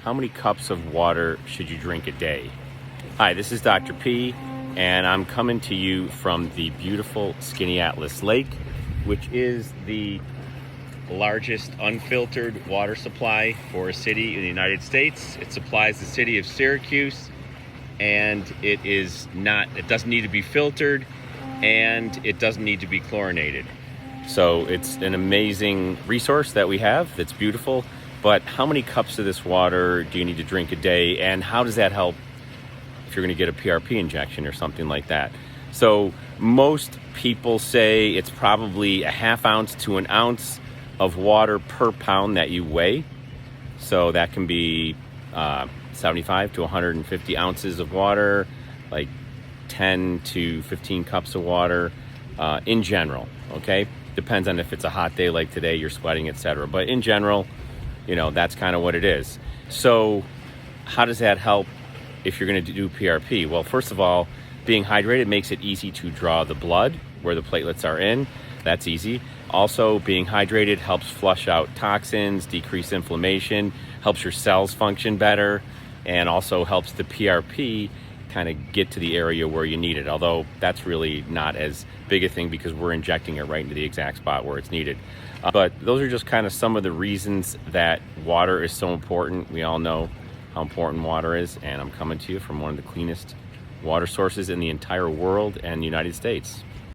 How many cups of water should you drink a day? Hi, this is Dr. P, and I'm coming to you from the beautiful Skaneateles Lake, which is the largest unfiltered water supply for a city in the United States. It supplies the city of Syracuse, and it doesn't need to be filtered, and it doesn't need to be chlorinated. So it's an amazing resource that we have that's beautiful. But how many cups of this water do you need to drink a day, and how does that help if you're going to get a PRP injection or something like that? So most people say it's probably a half ounce to an ounce of water per pound that you weigh. So that can be 75 to 150 ounces of water, like 10 to 15 cups of water in general, okay? Depends on if it's a hot day like today, you're sweating, etc. But in general, that's kind of what it is. So how does that help if you're going to do PRP? Well, first of all, being hydrated makes it easy to draw the blood where the platelets are in. That's easy. Also, being hydrated helps flush out toxins, decrease inflammation, helps your cells function better, and also helps the PRP kind of get to the area where you need it. Although that's really not as big a thing because we're injecting it right into the exact spot where it's needed. But those are just kind of some of the reasons that water is so important. We all know how important water is, and I'm coming to you from one of the cleanest water sources in the entire world and the United States.